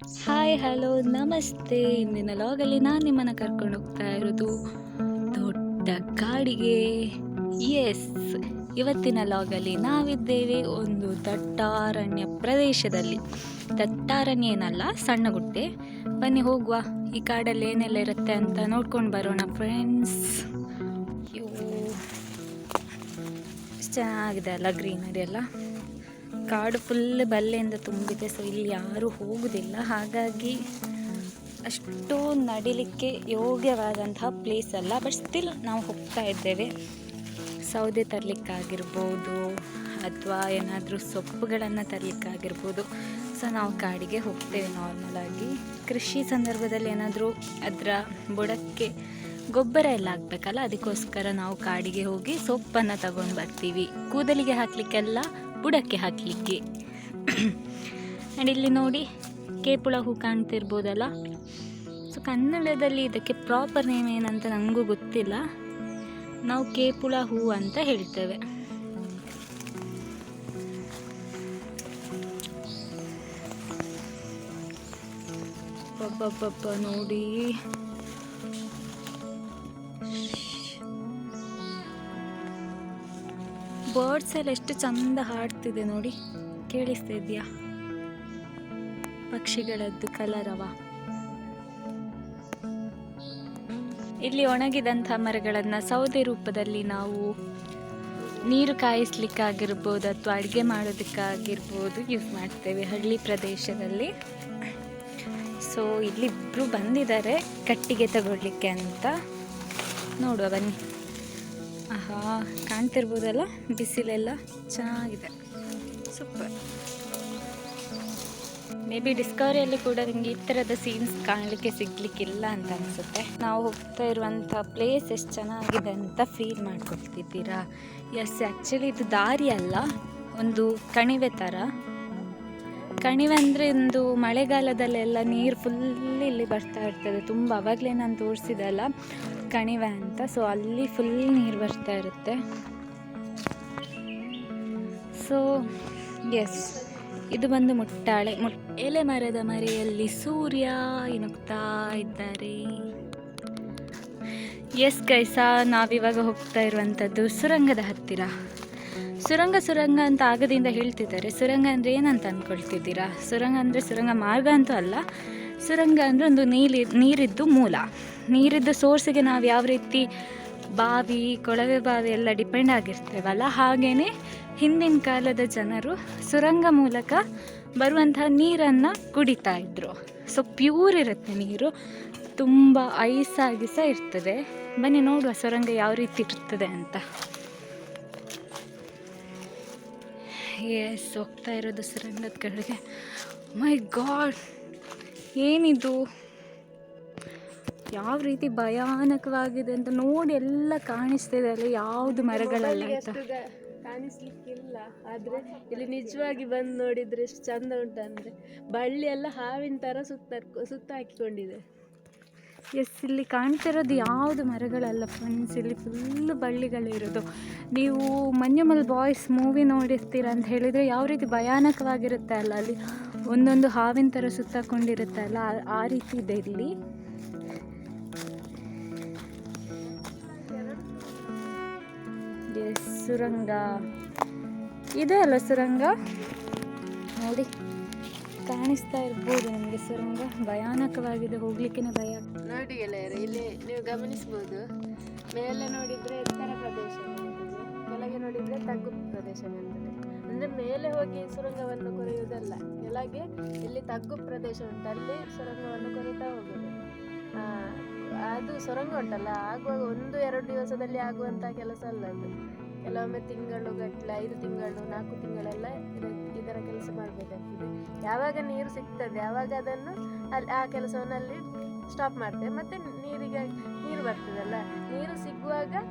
Hi hello ನಮಸ್ತೆ. ಇಂದಿನ ಲಾಗಲ್ಲಿ ನಾನು ನಿಮ್ಮನ್ನು ಕರ್ಕೊಂಡು ಹೋಗ್ತಾ ಇರೋದು ದೊಡ್ಡ ಕಾಡಿಗೆ. ಎಸ್, ಇವತ್ತಿನ ಲಾಗಲ್ಲಿ ನಾವಿದ್ದೇವೆ ಒಂದು ದಟ್ಟಾರಣ್ಯ ಪ್ರದೇಶದಲ್ಲಿ. ದಟ್ಟಾರಣ್ಯ ಏನಲ್ಲ, ಸಣ್ಣ ಗುಡ್ಡೆ. ಬನ್ನಿ ಹೋಗುವ, ಈ ಕಾಡಲ್ಲಿ ಏನೆಲ್ಲ ಇರುತ್ತೆ ಅಂತ ನೋಡ್ಕೊಂಡು ಬರೋಣ ಫ್ರೆಂಡ್ಸ್. ಚೆನ್ನಾಗಿದೆ ಅಲ್ಲ, ಗ್ರೀನರಿ ಎಲ್ಲ. ಕಾಡು ಫುಲ್ ಬಲ್ಲೆಯಿಂದ ತುಂಬಿದೆ. ಸೊ ಇಲ್ಲಿ ಯಾರೂ ಹೋಗುವುದಿಲ್ಲ, ಹಾಗಾಗಿ ಅಷ್ಟು ನಡಿಲಿಕ್ಕೆ ಯೋಗ್ಯವಾದಂತಹ ಪ್ಲೇಸ್ ಅಲ್ಲ. ಬಟ್ ಸ್ಟಿಲ್ ನಾವು ಹೋಗ್ತಾ ಇದ್ದೇವೆ. ಸೌದೆ ತರಲಿಕ್ಕಾಗಿರ್ಬೋದು ಅಥವಾ ಏನಾದರೂ ಸೊಪ್ಪುಗಳನ್ನು ತರಲಿಕ್ಕಾಗಿರ್ಬೋದು. ಸೊ ನಾವು ಕಾಡಿಗೆ ಹೋಗ್ತೇವೆ ನಾರ್ಮಲಾಗಿ. ಕೃಷಿ ಸಂದರ್ಭದಲ್ಲಿ ಏನಾದರೂ ಅದರ ಬುಡಕ್ಕೆ ಗೊಬ್ಬರ ಎಲ್ಲ ಹಾಕ್ಬೇಕಲ್ಲ, ಅದಕ್ಕೋಸ್ಕರ ನಾವು ಕಾಡಿಗೆ ಹೋಗಿ ಸೊಪ್ಪನ್ನು ತಗೊಂಡು ಬರ್ತೀವಿ. ಕೂದಲಿಗೆ ಹಾಕಲಿಕ್ಕೆಲ್ಲ, ಬುಡಕ್ಕೆ ಹಾಕಲಿಕ್ಕೆ. ಆ್ಯಂಡ್ ಇಲ್ಲಿ ನೋಡಿ, ಕೇಪುಳ ಹೂ ಕಾಣ್ತಿರ್ಬೋದಲ್ಲ. ಸೊ ಕನ್ನಡದಲ್ಲಿ ಇದಕ್ಕೆ ಪ್ರಾಪರ್ ನೇಮ್ ಏನಂತ ನನಗೂ ಗೊತ್ತಿಲ್ಲ. ನಾವು ಕೇಪುಳ ಹೂ ಅಂತ ಹೇಳ್ತೇವೆ. ಒಬ್ಬೊಬ್ಬ ನೋಡಿ, ಬರ್ಡ್ಸ್ ಎಲ್ಲ ಎಷ್ಟು ಚಂದ ಹಾಡ್ತಿದೆ ನೋಡಿ, ಕೇಳಿಸ್ತಾ ಇದೆಯಾ? ಪಕ್ಷಿಗಳದ್ದು ಕಲರವ. ಇಲ್ಲಿ ಒಣಗಿದಂಥ ಮರಗಳನ್ನು ಸೌದೆ ರೂಪದಲ್ಲಿ ನಾವು ನೀರು ಕಾಯಿಸ್ಲಿಕ್ಕಾಗಿರ್ಬೋದು ಅಥವಾ ಅಡುಗೆ ಮಾಡೋದಕ್ಕಾಗಿರ್ಬೋದು ಯೂಸ್ ಮಾಡ್ತೇವೆ ಹಳ್ಳಿ ಪ್ರದೇಶದಲ್ಲಿ. ಸೊ ಇಲ್ಲಿಬ್ಬರು ಬಂದಿದ್ದಾರೆ ಕಟ್ಟಿಗೆ ತಗೊಳ್ಳಿಕ್ಕೆ ಅಂತ. ನೋಡುವ ಬನ್ನಿ. ಆಹಾ, ಕಾಣ್ತಿರ್ಬೋದಲ್ಲ, ಬಿಸಿಲೆಲ್ಲ ಚೆನ್ನಾಗಿದೆ, ಸೂಪರ್. ಮೇ ಬಿ ಡಿಸ್ಕವರಿಯಲ್ಲಿ ಕೂಡ ನಿಮಗೆ ಈ ಥರದ ಸೀನ್ಸ್ ಕಾಣಲಿಕ್ಕೆ ಸಿಗಲಿಕ್ಕಿಲ್ಲ ಅಂತ ಅನಿಸುತ್ತೆ. ನಾವು ಹೋಗ್ತಾ ಇರುವಂಥ ಪ್ಲೇಸ್ ಎಷ್ಟು ಚೆನ್ನಾಗಿದೆ ಅಂತ ಫೀಲ್ ಮಾಡ್ಕೊಳ್ತಿದ್ದೀರಾ? ಎಸ್, ಆ್ಯಕ್ಚುಲಿ ಇದು ದಾರಿ ಅಲ್ಲ, ಒಂದು ಕಣಿವೆ ಥರ. ಕಣಿವೆ ಅಂದರೆ ಒಂದು ಮಳೆಗಾಲದಲ್ಲೆಲ್ಲ ನೀರು ಫುಲ್ ಇಲ್ಲಿ ಬರ್ತಾ ಇರ್ತದೆ ತುಂಬ. ಆವಾಗಲೇ ನಾನು ತೋರಿಸಿದಲ್ಲ ಕಣಿವೆ ಅಂತ. ಸೊ ಅಲ್ಲಿ ಫುಲ್ ನೀರು ಬರ್ತಾ ಇರುತ್ತೆ. ಸೊ ಎಸ್, ಇದು ಬಂದು ಮುಟ್ಟಾಳೆ. ಎಲೆ ಮರದ ಮರೆಯಲ್ಲಿ ಸೂರ್ಯ ಇಣುಕ್ತಾ ಇದ್ದಾರೆ. ಎಸ್ ಗೈಸ, ನಾವಿವಾಗ ಹೋಗ್ತಾ ಇರುವಂಥದ್ದು ಸುರಂಗದ ಹತ್ತಿರ. ಸುರಂಗ ಅಂತ ಆಗದಿಂದ ಹೇಳ್ತಿದ್ದಾರೆ. ಸುರಂಗ ಅಂದರೆ ಏನಂತ ಅಂದ್ಕೊಳ್ತಿದ್ದೀರಾ? ಸುರಂಗ ಅಂದರೆ ಸುರಂಗ ಮಾರ್ಗ ಅಂತೂ ಅಲ್ಲ. ಸುರಂಗ ಅಂದರೆ ಒಂದು ನೀರಿದ್ದು ಮೂಲ. ನೀರಿದ್ದು ಸೋರ್ಸಿಗೆ ನಾವು ಯಾವ ರೀತಿ ಬಾವಿ, ಕೊಳವೆ ಬಾವಿ ಎಲ್ಲ ಡಿಪೆಂಡ್ ಆಗಿರ್ತೇವಲ್ಲ, ಹಾಗೆಯೇ ಹಿಂದಿನ ಕಾಲದ ಜನರು ಸುರಂಗ ಮೂಲಕ ಬರುವಂತಹ ನೀರನ್ನು ಕುಡಿತಾ ಇದ್ರು. ಸೊ ಪ್ಯೂರ್ ಇರುತ್ತೆ ನೀರು, ತುಂಬ ಐಸಾಗಿ ಸಹ ಇರ್ತದೆ. ಬನ್ನಿ ನೋಡುವ ಸುರಂಗ ಯಾವ ರೀತಿ ಇರ್ತದೆ ಅಂತ. ಎಸ್, ಹೋಗ್ತಾ ಇರೋದು ಸುರಂಗದ ಕಡೆಗೆ. ಮೈ ಗಾಡ್, ಏನಿದು, ಯಾವ ರೀತಿ ಭಯಾನಕವಾಗಿದೆ ಅಂತ ನೋಡಿ. ಎಲ್ಲ ಕಾಣಿಸ್ತಿದೆ ಅಲ್ಲ, ಯಾವುದು ಮರಗಳಲ್ಲ ಆಯ್ತಾ, ಕಾಣಿಸ್ಲಿಕ್ಕಿಲ್ಲ. ಆದರೆ ಇಲ್ಲಿ ನಿಜವಾಗಿ ಬಂದು ನೋಡಿದರೆ ಎಷ್ಟು ಚಂದ ಉಂಟಂದರೆ, ಬಳ್ಳಿ ಎಲ್ಲ ಹಾವಿನ ಥರ ಸುತ್ತ ಹಾಕಿಕೊಂಡಿದೆ. ಎಸ್, ಇಲ್ಲಿ ಕಾಣ್ತಿರೋದು ಯಾವುದು ಮರಗಳಲ್ಲ ಫ್ರೆಂಡ್ಸ್, ಇಲ್ಲಿ ಫುಲ್ಲು ಬಳ್ಳಿಗಳಿರೋದು. ನೀವು ಮನ್ಯುಮಲ್ ಬಾಯ್ಸ್ ಮೂವಿ ನೋಡಿರ್ತೀರ ಅಂತ ಹೇಳಿದರೆ ಯಾವ ರೀತಿ ಭಯಾನಕವಾಗಿರುತ್ತೆ ಅಲ್ಲ, ಅಲ್ಲಿ ಒಂದೊಂದು ಹಾವಿನ ಥರ ಸುತ್ತಾಕೊಂಡಿರುತ್ತೆ ಅಲ್ಲ, ಆ ರೀತಿ ಇದೆ ಇಲ್ಲಿ. ಎಸ್, ಸುರಂಗ ಇದೆ ಅಲ್ಲ, ಸುರಂಗ ನೋಡಿ, ಕಾಣಿಸ್ತಾ ಇರ್ಬೋದು ನಿಮಗೆ ಸುರಂಗ. ಭಯಾನಕವಾಗಿದೆ, ಹೋಗ್ಲಿಕ್ಕೆ ಭಯ. ನೋಡಿ ಗೆಳೆಯರೆ, ಇಲ್ಲಿ ನೀವು ಗಮನಿಸ್ಬೋದು, ಮೇಲೆ ನೋಡಿದರೆ ಎತ್ತರ ಪ್ರದೇಶ ಬರ್ತದೆ, ಕೆಳಗೆ ನೋಡಿದರೆ ತಗ್ಗು ಪ್ರದೇಶ ಬರ್ತದೆ. ಅಂದರೆ ಮೇಲೆ ಹೋಗಿ ಸುರಂಗವನ್ನು ಕೊರೆಯುವುದಲ್ಲ, ಕೆಳಗೆ ಇಲ್ಲಿ ತಗ್ಗು ಪ್ರದೇಶ ಉಂಟು, ಅಲ್ಲಿ ಸುರಂಗವನ್ನು ಕೊರೆಯುತ್ತಾ ಹೋಗೋದು. ಅದು ಸುರಂಗ ಉಂಟಲ್ಲ, ಆಗುವಾಗ 1-2 ದಿವಸದಲ್ಲಿ ಆಗುವಂಥ ಕೆಲಸ ಅಲ್ಲ ಅದು. ಕೆಲವೊಮ್ಮೆ ತಿಂಗಳುಗಟ್ಟಲೆ, 5 ತಿಂಗಳು 4 ತಿಂಗಳೆಲ್ಲ ಇದರ ಕೆಲಸ ಮಾಡಬೇಕಾಗ್ತದೆ. ಯಾವಾಗ ನೀರು ಸಿಗ್ತದೆ ಆವಾಗ ಅದನ್ನು ಆ ಕೆಲಸವನ್ನು ಅಲ್ಲಿ ಸ್ಟಾಪ್ ಮಾಡ್ತೇವೆ. ಮತ್ತು ನೀರು ಬರ್ತದಲ್ಲ, ನೀರು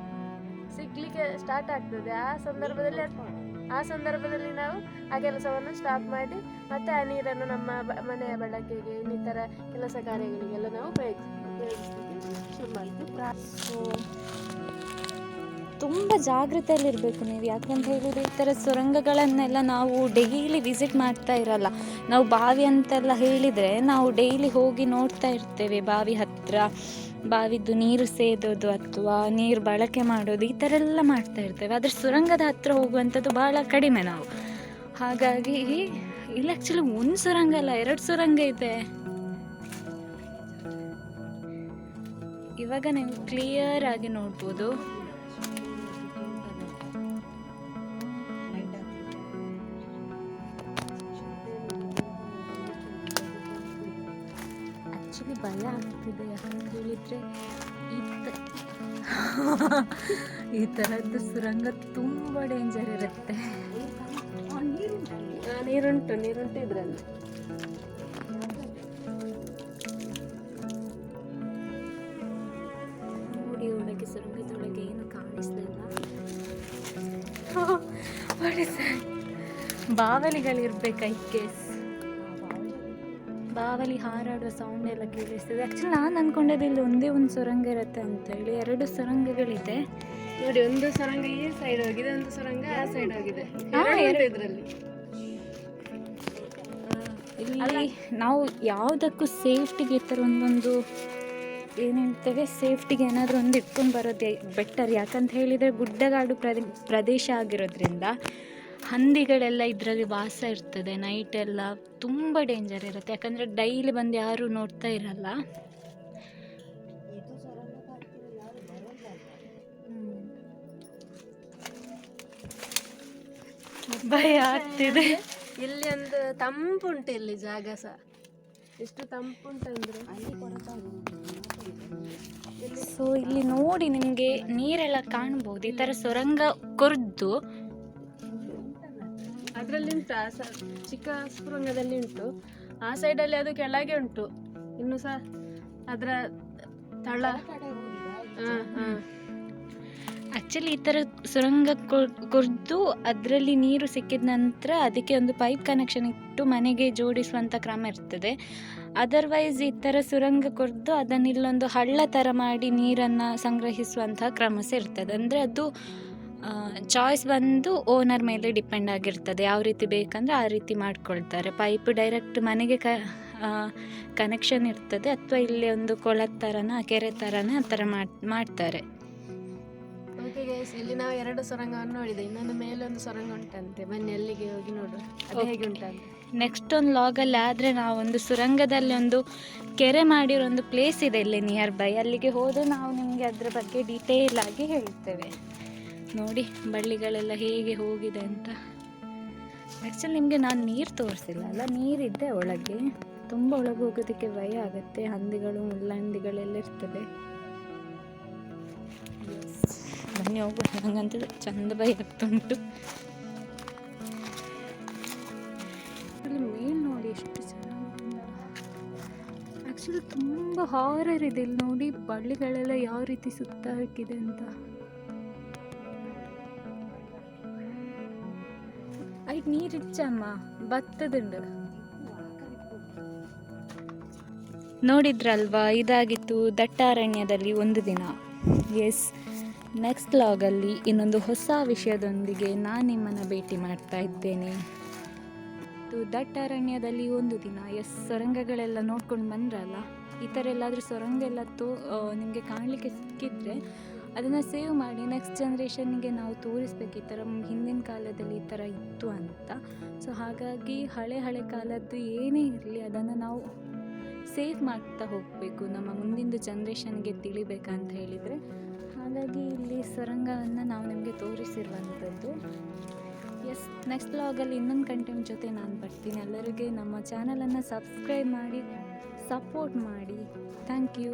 ಸಿಗ್ಲಿಕ್ಕೆ ಸ್ಟಾರ್ಟ್ ಆಗ್ತದೆ. ಆ ಸಂದರ್ಭದಲ್ಲಿ ನಾವು ಆ ಕೆಲಸವನ್ನು ಸ್ಟಾಪ್ ಮಾಡಿ ಮತ್ತೆ ಆ ನೀರನ್ನು ನಮ್ಮ ಮನೆಯ ಬಳಕೆಗೆ, ಇನ್ನಿತರ ಕೆಲಸ ಕಾರ್ಯಗಳಿಗೆಲ್ಲ ನಾವು ಉಪಯೋಗಿಸ್ಲಿಕ್ಕೆ ಶುರು ಮಾಡ್ತೀವಿ. ತುಂಬ ಜಾಗೃತೆಯಲ್ಲಿರಬೇಕು ನೀವು. ಯಾಕಂತ ಹೇಳಿದರೆ ಈ ಥರ ಸುರಂಗಗಳನ್ನೆಲ್ಲ ನಾವು ಡೈಲಿ ವಿಸಿಟ್ ಮಾಡ್ತಾ ಇರಲ್ಲ. ನಾವು ಬಾವಿ ಅಂತೆಲ್ಲ ಹೇಳಿದರೆ ನಾವು ಡೈಲಿ ಹೋಗಿ ನೋಡ್ತಾ ಇರ್ತೇವೆ, ಬಾವಿ ಹತ್ತಿರ ಬಾವಿದ್ದು ನೀರು ಸೇದೋದು ಅಥವಾ ನೀರು ಬಳಕೆ ಮಾಡೋದು ಈ ಥರ ಎಲ್ಲ ಮಾಡ್ತಾ ಇರ್ತೇವೆ. ಆದರೆ ಸುರಂಗದ ಹತ್ತಿರ ಹೋಗುವಂಥದ್ದು ಭಾಳ ಕಡಿಮೆ ನಾವು. ಹಾಗಾಗಿ ಇಲ್ಲಿ ಆ್ಯಕ್ಚುಲಿ ಒಂದು ಸುರಂಗ ಅಲ್ಲ, 2 ಸುರಂಗ ಇದೆ. ಇವಾಗ ನೀವು ಕ್ಲಿಯರ್ ಆಗಿ ನೋಡ್ಬೋದು. ಆ್ಯಕ್ಚುಲಿ ಭಯ ಆಗ್ತಿದೆ, ಯಾಕಂತ ಹೇಳಿದರೆ ಈ ಥರದ್ದು ಸುರಂಗ ತುಂಬ ಡೇಂಜರ್ ಇರುತ್ತೆ. ನೀರುಂಟು ಇದರಲ್ಲಿ. ನೋಡಿ ಒಳಗೆ ಸುರಂಗದೊಳಗೆ ಏನು ಕಾಣಿಸ್ಲಿಲ್ಲ. ಬಾವಲಿಗಳಿರ್ಬೇಕು, ಐ ಗೆಸ್. ಬಾವಲಿ ಹಾರಾಡುವ ಸೌಂಡ್ ಎಲ್ಲ ಕೇಳಿಸ್ತದೆ. ಆ್ಯಕ್ಚುಲಿ ನಾನು ಅಂದ್ಕೊಂಡದ್ದು ಇಲ್ಲಿ ಒಂದೇ ಒಂದು ಸುರಂಗ ಇರುತ್ತೆ ಅಂತೇಳಿ. 2 ಸುರಂಗಗಳಿದೆ ನೋಡಿ. ಒಂದು ಸುರಂಗ ಈ ಸೈಡ್ ಹೋಗಿದೆ, ಒಂದು ಸುರಂಗ ಆ ಸೈಡ್ ಹೋಗಿದೆ. ಇದರಲ್ಲಿ ಇಲ್ಲಿ ನಾವು ಯಾವುದಕ್ಕೂ ಸೇಫ್ಟಿಗೆ ಈ ಥರ ಒಂದೊಂದು ಏನು ಹೇಳ್ತೇವೆ, ಸೇಫ್ಟಿಗೆ ಏನಾದರೂ ಒಂದು ಇಟ್ಕೊಂಡು ಬರೋದೇ ಬೆಟರ್. ಯಾಕಂತ ಹೇಳಿದರೆ ಗುಡ್ಡಗಾಡು ಪ್ರದೇಶ ಆಗಿರೋದ್ರಿಂದ ಹಂದಿಗಳೆಲ್ಲ ಇದರಲ್ಲಿ ವಾಸ ಇರ್ತದೆ. ನೈಟೆಲ್ಲ ತುಂಬ ಡೇಂಜರ್ ಇರುತ್ತೆ, ಯಾಕಂದರೆ ಡೈಲಿ ಬಂದು ಯಾರೂ ನೋಡ್ತಾ ಇರಲ್ಲ. ಭಯ ಆಗ್ತಿದೆ. ಇಲ್ಲಿ ಒಂದು ತಂಪುಂಟು, ಇಲ್ಲಿ ಜಾಗ ಸಹ ಎಷ್ಟು ತಂಪುಂಟಂದ್ರೆ. ಸೊ ಇಲ್ಲಿ ನೋಡಿ ನಿಮಗೆ ನೀರೆಲ್ಲ ಕಾಣ್ಬೋದು. ಈ ಥರ ಸುರಂಗ ಕೊರ್ದು ಅದರಲ್ಲಿ ಉಂಟು, ಚಿಕ್ಕ ಸುರಂಗದಲ್ಲಿ ಉಂಟು. ಆ ಸೈಡಲ್ಲಿ ಅದು ಕೆಳಗೆ ಉಂಟು ಇನ್ನು ಸಹ ಅದರ ತಳ. ಆ್ಯಕ್ಚುಲಿ ಈ ಥರ ಸುರಂಗ ಕೊರ್ದು ಅದರಲ್ಲಿ ನೀರು ಸಿಕ್ಕಿದ ನಂತರ ಅದಕ್ಕೆ ಒಂದು ಪೈಪ್ ಕನೆಕ್ಷನ್ ಇಟ್ಟು ಮನೆಗೆ ಜೋಡಿಸುವಂಥ ಕ್ರಮ ಇರ್ತದೆ. ಅದರ್ವೈಸ್ ಈ ಥರ ಸುರಂಗ ಕೊರ್ದು ಅದನ್ನು ಇಲ್ಲೊಂದು ಹಳ್ಳ ಥರ ಮಾಡಿ ನೀರನ್ನು ಸಂಗ್ರಹಿಸುವಂಥ ಕ್ರಮ ಸಹ ಇರ್ತದೆ. ಅಂದರೆ ಅದು ಚಾಯ್ಸ್ ಬಂದು ಓನರ್ ಮೇಲೆ ಡಿಪೆಂಡ್ ಆಗಿರ್ತದೆ. ಯಾವ ರೀತಿ ಬೇಕಂದರೆ ಆ ರೀತಿ ಮಾಡ್ಕೊಳ್ತಾರೆ. ಪೈಪ್ ಡೈರೆಕ್ಟ್ ಮನೆಗೆ ಕನೆಕ್ಷನ್ ಇರ್ತದೆ, ಅಥವಾ ಇಲ್ಲಿ ಒಂದು ಕೊಳದ ಥರನ ಕೆರೆ ಥರನ ಆ ಥರ ಮಾಡ್ತಾರೆ. ಓಕೆ ಗೈಸ್, ಇಲ್ಲಿ ನಾವು 2 ಸುರಂಗವನ್ನು ನೋಡಿದೆ. ಇನ್ನೊಂದು ಮೇಲೆ ಒಂದು ಸುರಂಗ ಉಂಟಂತೆ. ಬನ್ನಿ ಅಲ್ಲಿಗೆ ಹೋಗಿ ನೋಡು ಅದು ಹೇಗೆ ಉಂಟಂತೆ. ನೆಕ್ಸ್ಟ್ ಒಂದು ಲಾಗಲ್ಲಿ ಆದರೆ ನಾವು ಒಂದು ಸುರಂಗದಲ್ಲಿ ಒಂದು ಕೆರೆ ಮಾಡಿರೋ ಒಂದು ಪ್ಲೇಸ್ ಇದೆ ಇಲ್ಲಿ ನಿಯರ್ ಬೈ. ಅಲ್ಲಿಗೆ ಹೋದರೆ ನಾವು ನಿಮಗೆ ಅದರ ಬಗ್ಗೆ ಡೀಟೇಲ್ ಆಗಿ ಹೇಳ್ತೇವೆ. ನೋಡಿ ಬಳ್ಳಿಗಳೆಲ್ಲ ಹೇಗೆ ಹೋಗಿದೆ ಅಂತ. ಆ್ಯಕ್ಚುಲಿ ನಿಮಗೆ ನಾನು ನೀರು ತೋರಿಸಿಲ್ಲ ಅಲ್ಲ, ನೀರಿದ್ದೆ ಒಳಗೆ. ತುಂಬ ಒಳಗೆ ಹೋಗೋದಕ್ಕೆ ಭಯ ಆಗುತ್ತೆ, ಹಂದಿಗಳು ಮುಳ್ಳಂದಿಗಳೆಲ್ಲ ಇರ್ತದೆ. ಬನ್ನಿ ಹೋಗುವ, ನಂಗಂತ ಚಂದ ಭಯ ಆಗ್ತುಂಟು. ಮೇಲ್ ನೋಡಿ ಎಷ್ಟು ಚೆನ್ನಾಗಿ. ಆ್ಯಕ್ಚುಲಿ ತುಂಬ ಹಾರರ್ ಇದೆ ಇಲ್ಲಿ ನೋಡಿ, ಬಳ್ಳಿಗಳೆಲ್ಲ ಯಾವ ರೀತಿ ಸುತ್ತ ಹಾಕಿದೆ ಅಂತ. ಐಟ್ ನೀರಿಚ್ಚಮ್ಮ ಭತ್ತದುಂಡು ನೋಡಿದ್ರಲ್ವಾ. ಇದಾಗಿತ್ತು ದಟ್ಟಾರಣ್ಯದಲ್ಲಿ ಒಂದು ದಿನ. ಎಸ್, ನೆಕ್ಸ್ಟ್ ಲಾಗಲ್ಲಿ ಇನ್ನೊಂದು ಹೊಸ ವಿಷಯದೊಂದಿಗೆ ನಾನು ನಿಮ್ಮನ್ನು ಭೇಟಿ ಮಾಡ್ತಾ ಇದ್ದೇನೆ. ದಟ್ಟಾರಣ್ಯದಲ್ಲಿ ಒಂದು ದಿನ. ಎಸ್, ಸೊರಂಗಗಳೆಲ್ಲ ನೋಡ್ಕೊಂಡು ಬಂದ್ರಲ್ಲ. ಈ ಥರ ಎಲ್ಲಾದರೂ ಸೊರಂಗ ಎಲ್ಲ ನಿಮಗೆ ಕಾಣಲಿಕ್ಕೆ ಸಿಕ್ಕಿದ್ರೆ ಅದನ್ನು ಸೇವ್ ಮಾಡಿ ನೆಕ್ಸ್ಟ್ ಜನ್ರೇಷನ್ಗೆ ನಾವು ತೋರಿಸ್ಬೇಕು, ಈ ಥರ ಹಿಂದಿನ ಕಾಲದಲ್ಲಿ ಈ ಥರ ಇತ್ತು ಅಂತ. ಸೊ ಹಾಗಾಗಿ ಹಳೆ ಕಾಲದ್ದು ಏನೇ ಇರಲಿ ಅದನ್ನು ನಾವು ಸೇವ್ ಮಾಡ್ತಾ ಹೋಗಬೇಕು, ನಮ್ಮ ಮುಂದಿನ ಜನ್ರೇಷನ್ಗೆ ತಿಳಿಬೇಕಂತ ಹೇಳಿದರೆ. ಹಾಗಾಗಿ ಇಲ್ಲಿ ಸೊರಂಗವನ್ನು ನಾವು ನಿಮಗೆ ತೋರಿಸಿರುವಂಥದ್ದು. ಎಸ್, ನೆಕ್ಸ್ಟ್ ವ್ಲಾಗಲ್ಲಿ ಇನ್ನೊಂದು ಕಂಟೆಂಟ್ ಜೊತೆ ನಾನು ಬರ್ತೀನಿ. ಎಲ್ಲರಿಗೆ ನಮ್ಮ ಚಾನಲನ್ನು ಸಬ್ಸ್ಕ್ರೈಬ್ ಮಾಡಿ ಸಪೋರ್ಟ್ ಮಾಡಿ. Thank you.